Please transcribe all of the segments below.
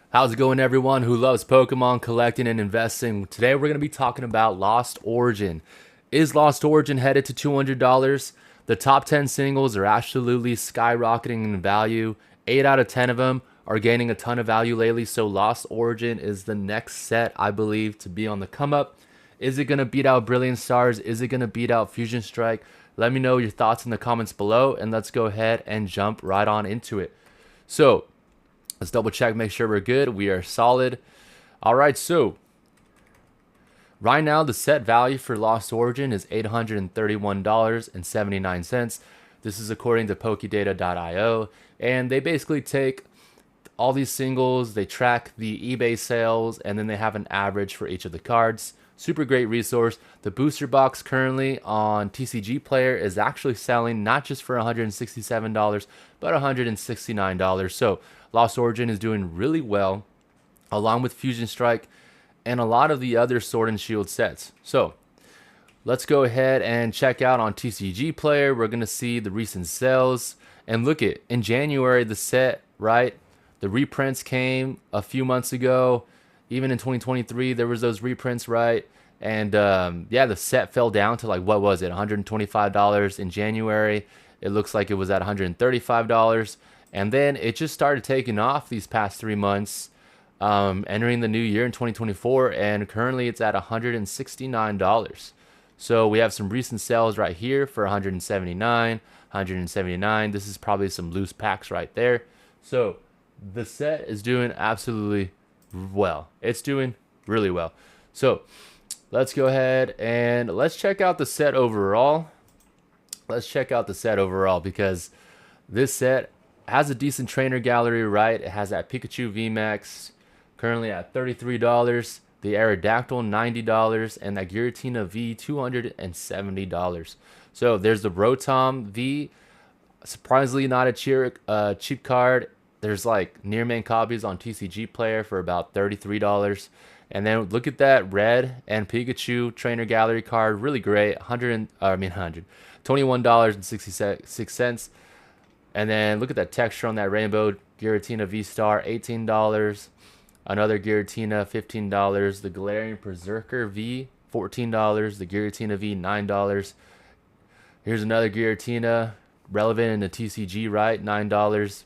How's it going, everyone who loves Pokemon collecting and investing? Today we're going to be talking about Lost Origin. Is Lost Origin headed to $200? The top 10 singles are absolutely skyrocketing in value. 8 out of 10 of them are gaining a ton of value lately, so Lost Origin is the next set, I believe, to be on the come up. Is it going to beat out Brilliant Stars? Is it going to beat out Fusion Strike? Let me know your thoughts in the comments below, and let's go ahead and jump right on into it. So, let's double check, make sure we're good. We are solid. All right, so right now the set value for Lost Origin is $831.79. This is according to PokeData.io, and they basically take all these singles, they track the eBay sales, and then they have an average for each of the cards. Super great resource. The booster box currently on TCG Player is actually selling not just for $167, but $169. So Lost Origin is doing really well, along with Fusion Strike and a lot of the other Sword and Shield sets. So let's go ahead and check out on TCG Player. We're going to see the recent sales. And look at, in January, the set, right? The reprints came a few months ago. Even in 2023, there was those reprints, right? And yeah, the set fell down to like, what was it, $125 in January. It looks like it was at $135. And then it just started taking off these past 3 months, entering the new year in 2024. And currently it's at $169. So we have some recent sales right here for $179. This is probably some loose packs right there. So the set is doing absolutely well. It's doing really well. So let's go ahead and let's check out the set overall. Let's check out the set overall because this set has a decent trainer gallery, right? It has that Pikachu VMAX currently at $33, the Aerodactyl $90, and that Giratina V $270. So there's the Rotom V, surprisingly not a cheap card. There's like near main copies on TCG Player for about $33. And then look at that red and Pikachu trainer gallery card, really great. $21.66. And then look at that texture on that rainbow Giratina V Star, $18. Another Giratina, $15. The Galarian Berserker V, $14. The Giratina V, $9. Here's another Giratina, relevant in the TCG, right? $9.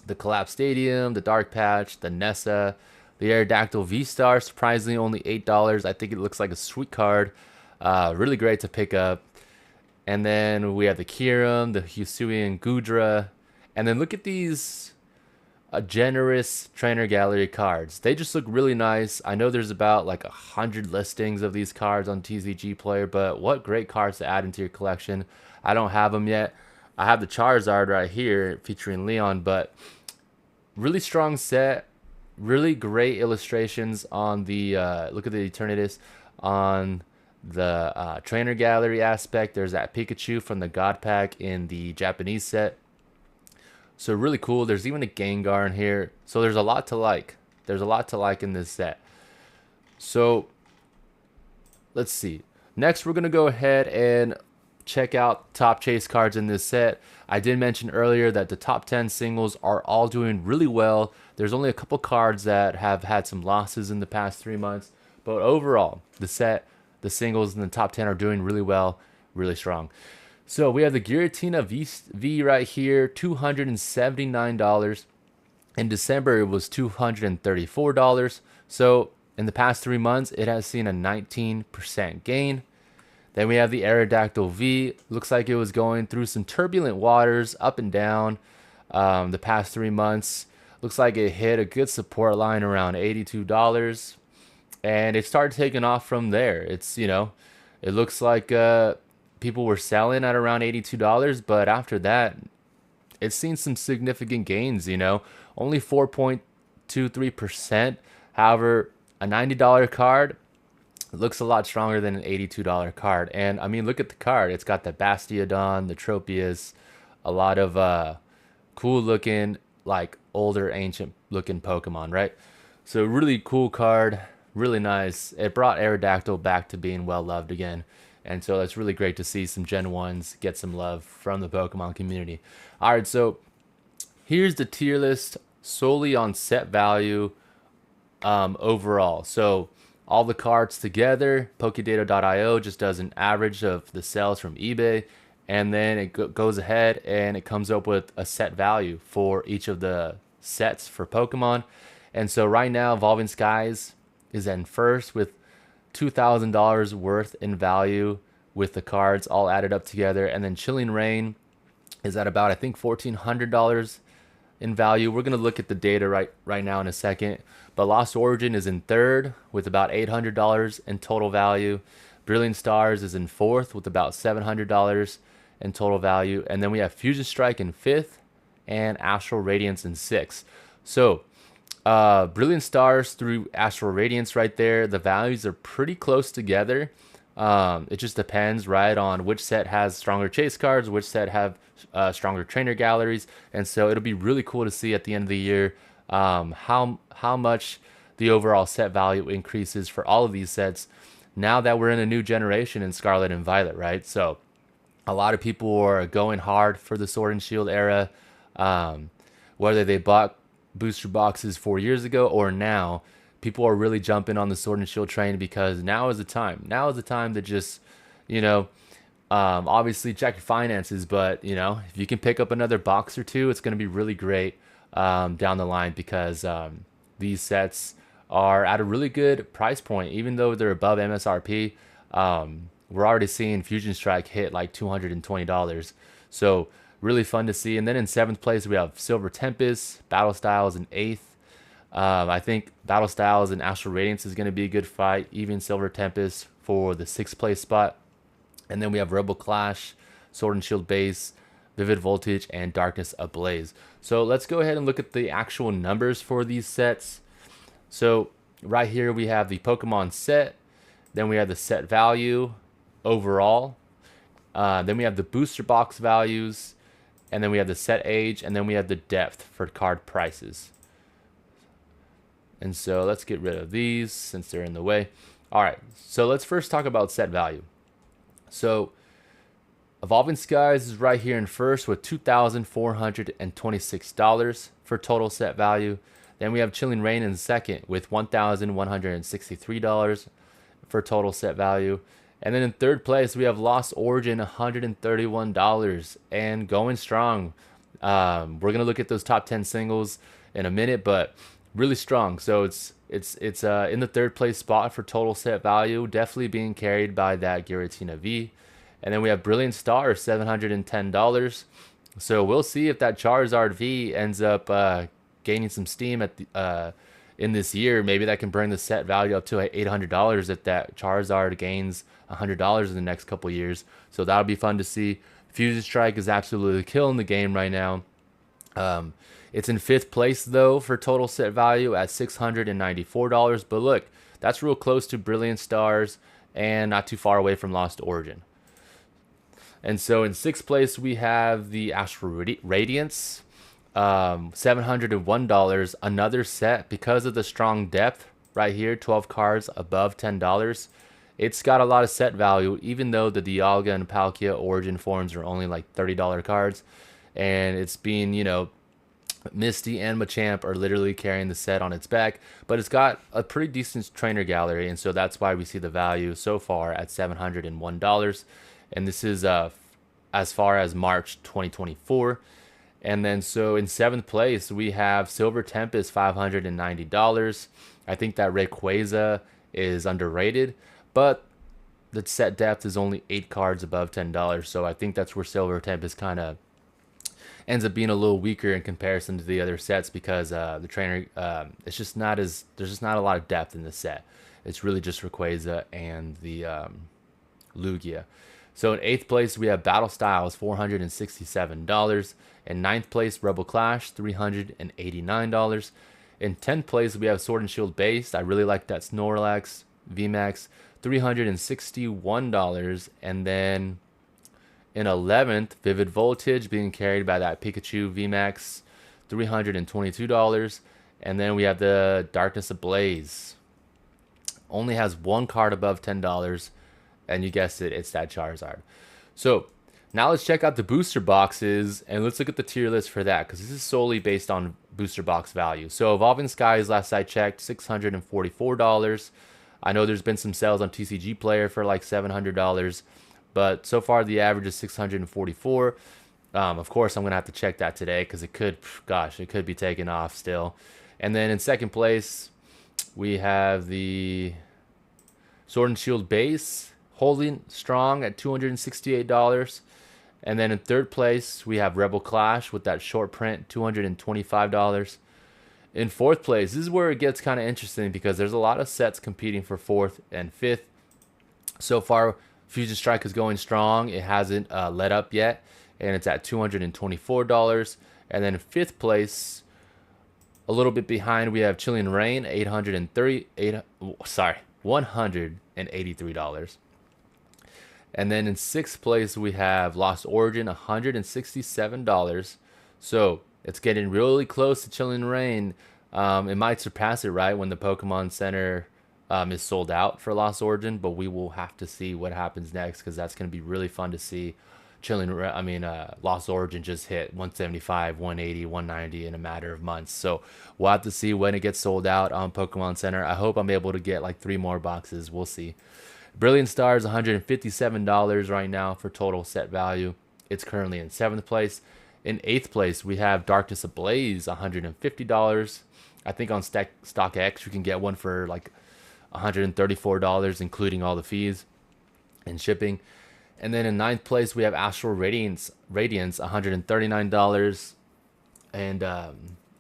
The Collapse Stadium, the Dark Patch, the Nessa, the Aerodactyl V-Star, surprisingly only $8. I think it looks like a sweet card. Really great to pick up. And then we have the Kyurem, the Hisuian Gudra. And then look at these generous trainer gallery cards. They just look really nice. I know there's about like 100 listings of these cards on TCG Player, but what great cards to add into your collection. I don't have them yet. I have the Charizard right here featuring Leon, but really strong set, really great illustrations on the look at the Eternatus on the trainer gallery aspect. There's that Pikachu from the God Pack in the Japanese set. So really cool. There's even a Gengar in here. So there's a lot to like. There's a lot to like in this set. So let's see. Next, we're going to go ahead and check out top chase cards in this set. I did mention earlier that the top 10 singles are all doing really well. There's only a couple cards that have had some losses in the past 3 months, but overall the set, the singles in the top 10 are doing really well, really strong. So we have the Giratina V right here, $279. In December it was $234. So in the past 3 months it has seen a 19% gain. Then we have the Aerodactyl V. Looks like it was going through some turbulent waters, up and down, the past 3 months. Looks like it hit a good support line around $82. And it started taking off from there. It's, it looks like people were selling at around $82. But after that, it's seen some significant gains, only 4.23%. However, a $90 card, it looks a lot stronger than an $82 card. And I mean, look at the card. It's got the Bastiodon, the Tropius, a lot of cool looking, like older, ancient looking Pokemon, right? So really cool card, really nice. It brought Aerodactyl back to being well loved again. And so that's really great to see some Gen 1s get some love from the Pokemon community. All right, so here's the tier list solely on set value overall. So all the cards together, pokedata.io just does an average of the sales from eBay, and then it goes ahead and it comes up with a set value for each of the sets for Pokemon. And so right now, Evolving Skies is in first with $2,000 worth in value with the cards all added up together. And then Chilling Reign is at about, I think, $1,400 in value. We're going to look at the data right now in a second. But Lost Origin is in third with about $800 in total value. Brilliant Stars is in fourth with about $700 in total value. And then we have Fusion Strike in fifth and Astral Radiance in sixth. So Brilliant Stars through Astral Radiance right there, the values are pretty close together. It just depends, right, on which set has stronger chase cards, which set have stronger trainer galleries, and so it'll be really cool to see at the end of the year how much the overall set value increases for all of these sets now that we're in a new generation in Scarlet and Violet, right? So a lot of people are going hard for the Sword and Shield era, whether they bought booster boxes 4 years ago or now. People are really jumping on the Sword and Shield train because now is the time. Now is the time to just, obviously check your finances, but if you can pick up another box or two, it's going to be really great down the line because these sets are at a really good price point, even though they're above MSRP. We're already seeing Fusion Strike hit like $220, so really fun to see. And then in seventh place we have Silver Tempest, Battle Styles in eighth. I think Battle Styles and Astral Radiance is going to be a good fight. Even Silver Tempest for the sixth place spot. And then we have Rebel Clash, Sword and Shield Base, Vivid Voltage, and Darkness Ablaze. So let's go ahead and look at the actual numbers for these sets. So right here we have the Pokemon set. Then we have the set value overall. Then we have the booster box values. And then we have the set age. And then we have the depth for card prices. And so let's get rid of these since they're in the way. All right, so let's first talk about set value. So Evolving Skies is right here in first with $2,426 for total set value. Then we have Chilling Reign in second with $1,163 for total set value. And then in third place, we have Lost Origin, $131 and going strong. We're going to look at those top 10 singles in a minute, but really strong. So it's in the third place spot for total set value, definitely being carried by that Giratina V. And then we have Brilliant Star, $710. So we'll see if that Charizard V ends up gaining some steam at the, in this year. Maybe that can bring the set value up to $800 if that Charizard gains $100 in the next couple years. So that'll be fun to see. Fusion Strike is absolutely killing the game right now. It's in fifth place though for total set value at $694. But look, that's real close to Brilliant Stars and not too far away from Lost Origin. And so in sixth place we have the Astral Radiance, $701. Another set because of the strong depth right here, 12 cards above $10. It's got a lot of set value, even though the Dialga and Palkia Origin forms are only like $30 cards, and it's being Misty and Machamp are literally carrying the set on its back, but it's got a pretty decent trainer gallery, and so that's why we see the value so far at $701. And this is as far as March 2024. And then so in seventh place we have Silver Tempest, $590. I think that Rayquaza is underrated, but the set depth is only 8 cards above $10, so I think that's where Silver Tempest kind of ends up being a little weaker in comparison to the other sets because the trainer, it's just not as, there's just not a lot of depth in the set. It's really just Rayquaza and the Lugia. So in eighth place we have Battle Styles, $467. In ninth place Rebel Clash, $389. In 10th place we have Sword and Shield Base. I really like that Snorlax VMAX, $361. And then in 11th, Vivid Voltage being carried by that Pikachu VMAX, $322. And then we have the Darkness Ablaze. Only has one card above $10. And you guessed it, it's that Charizard. So now let's check out the booster boxes and let's look at the tier list for that, because this is solely based on booster box value. So Evolving Skies, last I checked, $644. I know there's been some sales on TCG Player for like $700, but so far the average is 644. Of course, I'm gonna have to check that today because it could, gosh, it could be taken off still. And then in second place, we have the Sword and Shield base holding strong at $268. And then in third place, we have Rebel Clash with that short print, $225. In fourth place, this is where it gets kind of interesting because there's a lot of sets competing for fourth and fifth. So far, Fusion Strike is going strong. It hasn't let up yet, and it's at $224. And then in fifth place, a little bit behind, we have Chilling Reign, $183. And then in sixth place, we have Lost Origin, $167. So it's getting really close to Chilling Reign. It might surpass it, right, when the Pokemon Center is sold out for Lost Origin, but we will have to see what happens next because that's going to be really fun to see. Lost Origin just hit 175, 180, 190 in a matter of months. So we'll have to see when it gets sold out on Pokemon Center. I hope I'm able to get like 3 more boxes. We'll see. Brilliant Stars, $157 right now for total set value. It's currently in 7th place. In 8th place, we have Darkness Ablaze, $150. I think on StockX, you can get one for like $134, including all the fees and shipping. And then in 9th place, we have Astral Radiance, $139. And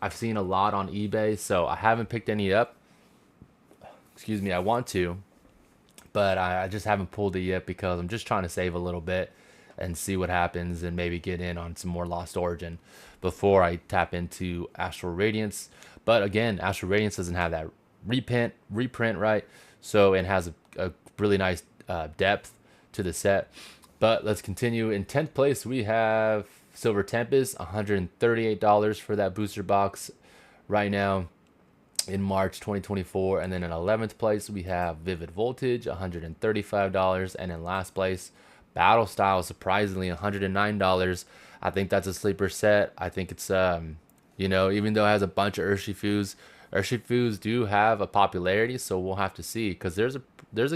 I've seen a lot on eBay, so I haven't picked any up. Excuse me, I want to, but I just haven't pulled it yet because I'm just trying to save a little bit and see what happens and maybe get in on some more Lost Origin before I tap into Astral Radiance. But again, Astral Radiance doesn't have that reprint, right? So it has a really nice depth to the set. But let's continue. In 10th place, we have Silver Tempest, $138 for that booster box right now in March 2024. And then in 11th place, we have Vivid Voltage, $135. And in last place, Battle Style, surprisingly, $109. I think that's a sleeper set. I think it's, even though it has a bunch of Urshifus do have a popularity, so we'll have to see because there's a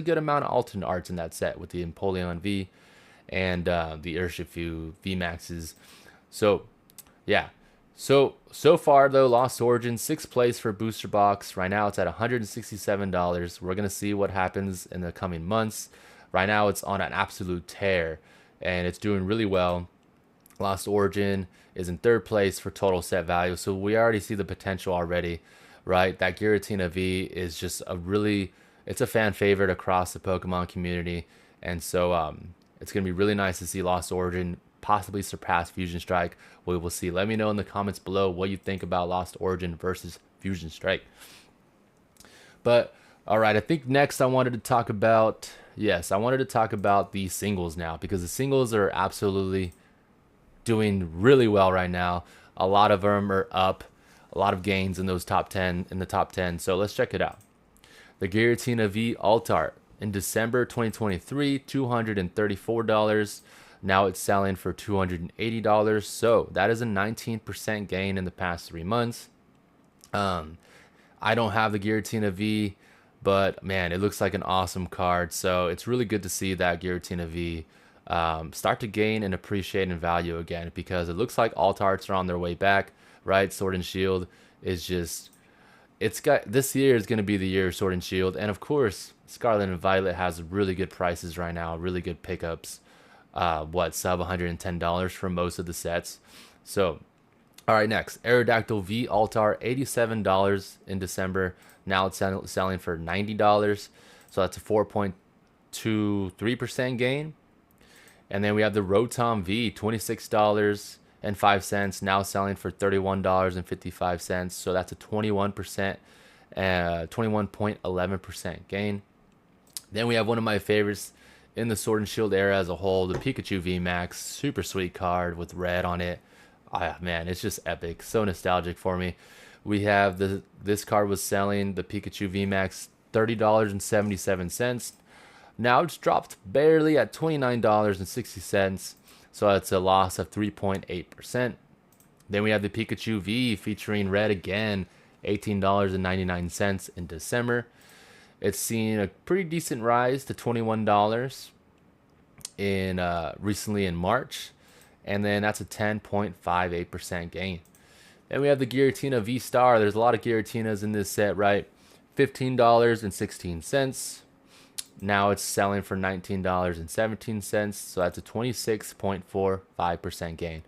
good amount of alternate arts in that set with the Empoleon V and the Urshifu VMAXs. So, yeah. So far, though, Lost Origin, 6th place for booster box. Right now, it's at $167. We're going to see what happens in the coming months. Right now, it's on an absolute tear, and it's doing really well. Lost Origin is in 3rd place for total set value, so we already see the potential already, right? That Giratina V is just it's a fan favorite across the Pokemon community, and so it's going to be really nice to see Lost Origin possibly surpass Fusion Strike. We will see. Let me know in the comments below what you think about Lost Origin versus Fusion Strike. But, all right, I think next I wanted to talk about the singles now because the singles are absolutely doing really well right now. A lot of them are up, a lot of gains in the top 10. So let's check it out. The Giratina V Alt Art in December 2023, $234. Now it's selling for $280. So that is a 19% gain in the past 3 months. I don't have the Giratina V, but man, it looks like an awesome card. So it's really good to see that Giratina V start to gain and appreciate in value again because it looks like alt arts are on their way back, right? Sword and Shield is just, this year is going to be the year of Sword and Shield. And of course, Scarlet and Violet has really good prices right now, really good pickups. Sub $110 for most of the sets. So, all right, next, Aerodactyl V Altar, $87 in December. Now it's selling for $90. So that's a 4.23% gain. And then we have the Rotom V, $26.05, now selling for $31.55. So that's a 21.11% gain. Then we have one of my favorites in the Sword and Shield era as a whole, the Pikachu VMAX, super sweet card with red on it. Man, it's just epic, so nostalgic for me. We have this card was selling, the Pikachu VMAX, $30.77. Now it's dropped barely at $29.60, so that's a loss of 3.8%. Then we have the Pikachu V featuring red again, $18.99 in December. It's seen a pretty decent rise to $21 in recently in March, and then that's a 10.58% gain. Then we have the Giratina V Star. There's a lot of Giratinas in this set, right? $15.16. Now it's selling for $19.17, so that's a 26.45% gain.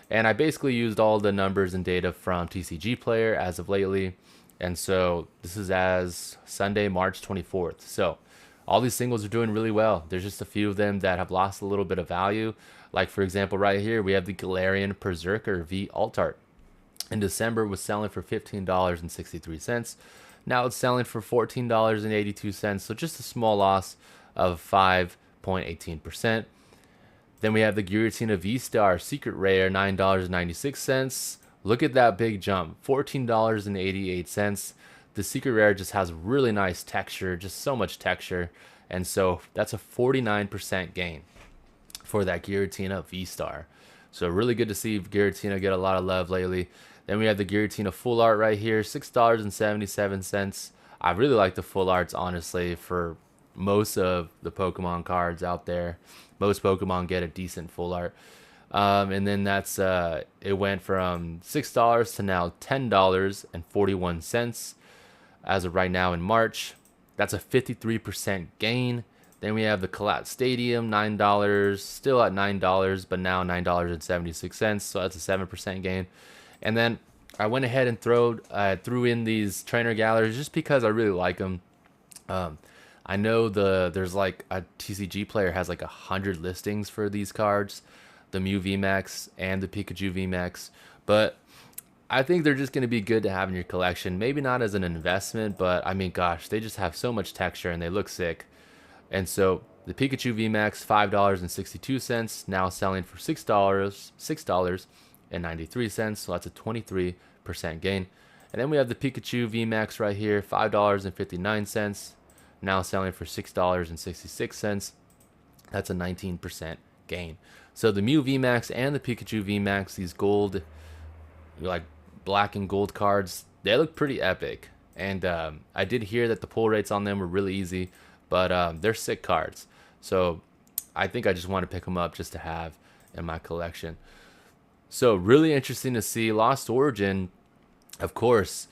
And I basically used all the numbers and data from TCG Player as of lately. And so this is as Sunday, March 24th. So all these singles are doing really well. There's just a few of them that have lost a little bit of value. Like, for example, right here, we have the Galarian Berserker V Alt Art. In December, was selling for $15.63. Now it's selling for $14.82. So just a small loss of 5.18%. Then we have the Giratina V-Star Secret Rare, $9.96. Look at that big jump, $14.88. The Secret Rare just has really nice texture, just so much texture. And so that's a 49% gain for that Giratina V-Star. So really good to see Giratina get a lot of love lately. Then we have the Giratina Full Art right here, $6.77. I really like the Full Arts, honestly, for most of the Pokemon cards out there. Most Pokemon get a decent Full Art. And then that's it went from $6 to now $10.41 as of right now in March. That's a 53% gain. Then we have the Colette Stadium, $9, still at $9, but now $9.76. So that's a 7% gain. And then I went ahead and threw in these trainer galleries just because I really like them. I know there's like a TCG Player has like 100 listings for these cards, the Mew VMAX and the Pikachu VMAX, but I think they're just going to be good to have in your collection. Maybe not as an investment, but I mean, gosh, they just have so much texture and they look sick. And so the Pikachu VMAX, $5.62, now selling for $6.93, so that's a 23% gain. And then we have the Pikachu VMAX right here, $5.59, now selling for $6.66. That's a 19% gain. So the Mew VMAX and the Pikachu VMAX, these gold, like black and gold cards, they look pretty epic. And I did hear that the pull rates on them were really easy, but they're sick cards. So I think I just want to pick them up just to have in my collection. So really interesting to see Lost Origin, of course,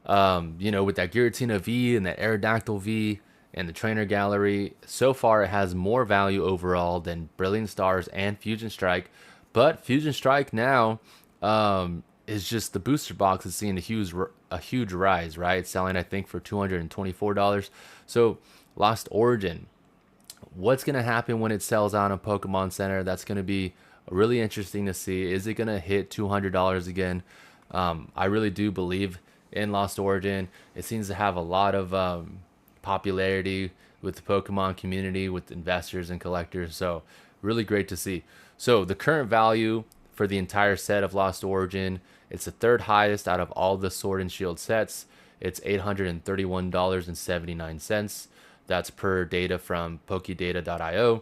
with that Giratina V and that Aerodactyl V and the trainer gallery. So far, it has more value overall than Brilliant Stars and Fusion Strike. But Fusion Strike now is just the booster box is seeing a huge rise, right? It's selling, I think, for $224. So Lost Origin, what's going to happen when it sells out on Pokemon Center? That's going to be really interesting to see. Is it going to hit $200 again? I really do believe in Lost Origin. It seems to have a lot of popularity with the Pokemon community, with investors and collectors. So really great to see. So the current value for the entire set of Lost Origin, it's the third highest out of all the Sword and Shield sets. It's $831.79. That's per data from pokedata.io.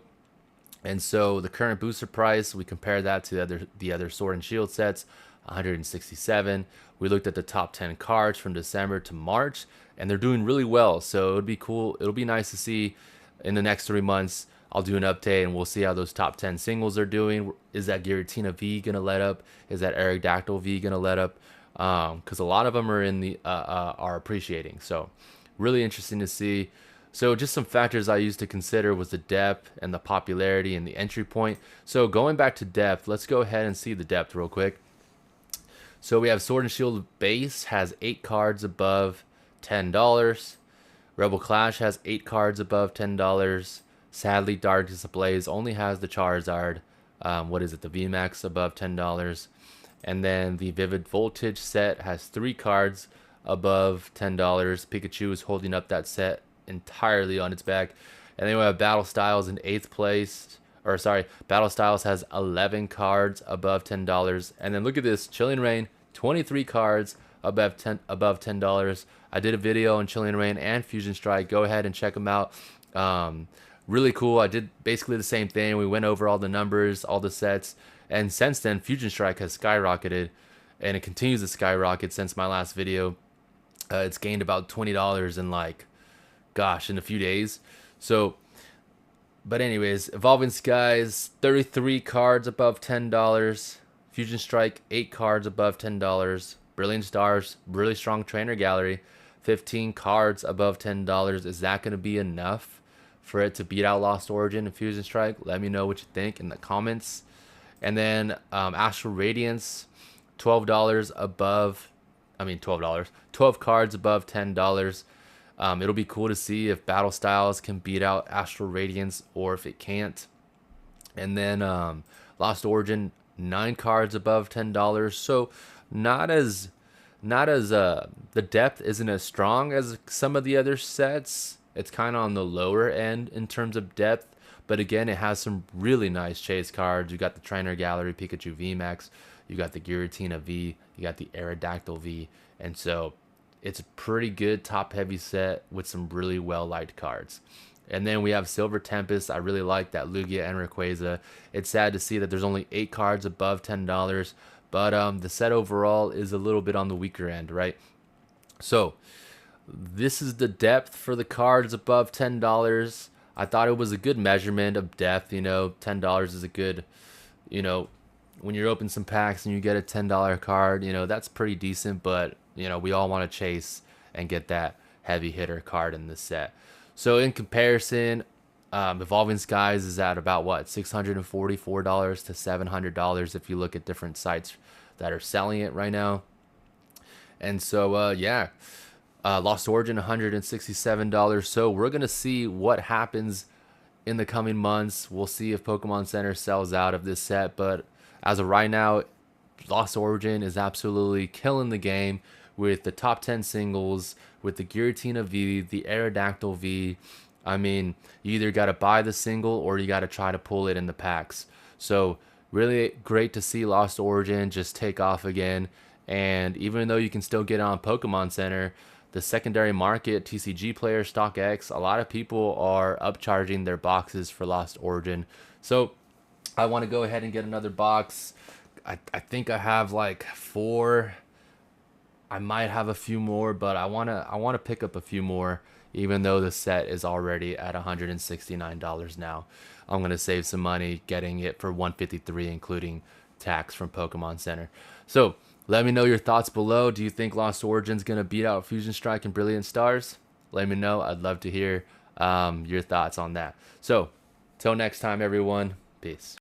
And so the current booster price, we compare that to the other Sword and Shield sets, $167. We looked at the top 10 cards from December to March, and they're doing really well. So it'd be cool. It'll be nice to see in the next 3 months. I'll do an update and we'll see how those top 10 singles are doing. Is that Giratina V gonna let up? Is that Aerodactyl V gonna let up? Because a lot of them are in the are appreciating. So really interesting to see. So just some factors I used to consider was the depth and the popularity and the entry point. So going back to depth, let's go ahead and see the depth real quick. So we have Sword and Shield base has 8 cards above $10. Rebel Clash has 8 cards above $10. Sadly, Darkness Ablaze only has the Charizard. What is it? The VMAX above $10. And then the Vivid Voltage set has 3 cards above $10. Pikachu is holding up that set entirely on its back. And then we have Battle Styles in 8th place. Or sorry, Battle Styles has 11 cards above $10. And then look at this, Chilling Reign, 23 cards above $10. I did a video on Chilling Reign and Fusion Strike. Go ahead and check them out. Really cool. I did basically the same thing. We went over all the numbers, all the sets, and since then Fusion Strike has skyrocketed. and it continues to skyrocket since my last video. It's gained about $20 in like, gosh, in a few days. So, but anyways, Evolving Skies, 33 cards above $10. Fusion Strike, 8 cards above $10. Brilliant Stars, really strong trainer gallery, 15 cards above $10. Is that going to be enough for it to beat out Lost Origin and Fusion Strike? Let me know what you think in the comments. And then Astral Radiance, $12 above, I mean $12, 12 cards above $10. It'll be cool to see if Battle Styles can beat out Astral Radiance or if it can't. And then Lost Origin, 9 cards above $10. So not as the depth isn't as strong as some of the other sets. It's kind of on the lower end in terms of depth. But again, it has some really nice chase cards. You got the Trainer Gallery Pikachu VMAX, you got the Giratina V, you got the Aerodactyl V, and so it's a pretty good top heavy set with some really well liked cards. And then we have Silver Tempest. I really like that Lugia and Rayquaza. It's sad to see that there's only 8 cards above $10, but the set overall is a little bit on the weaker end, right? So this is the depth for the cards above $10. I thought it was a good measurement of depth. You know, $10 is a good, you know, when you're opening some packs and you get a $10 card, you know, that's pretty decent. But, you know, we all want to chase and get that heavy hitter card in this set. So in comparison, Evolving Skies is at about what, $644 to $700 if you look at different sites that are selling it right now. And so, yeah. Lost Origin, $167. So we're going to see what happens in the coming months. We'll see if Pokemon Center sells out of this set. But as of right now, Lost Origin is absolutely killing the game with the top 10 singles, with the Giratina V, the Aerodactyl V. I mean, you either got to buy the single or you got to try to pull it in the packs. So really great to see Lost Origin just take off again. And even though you can still get it on Pokemon Center, the secondary market, TCG Player, StockX, a lot of people are upcharging their boxes for Lost Origin. So I want to go ahead and get another box. I think I have like 4. I might have a few more, but I wanna pick up a few more, even though the set is already at $169 now. I'm gonna save some money getting it for $153, including tax from Pokemon Center. So let me know your thoughts below. Do you think Lost Origin's going to beat out Fusion Strike and Brilliant Stars? Let me know. I'd love to hear your thoughts on that. So, till next time, everyone. Peace.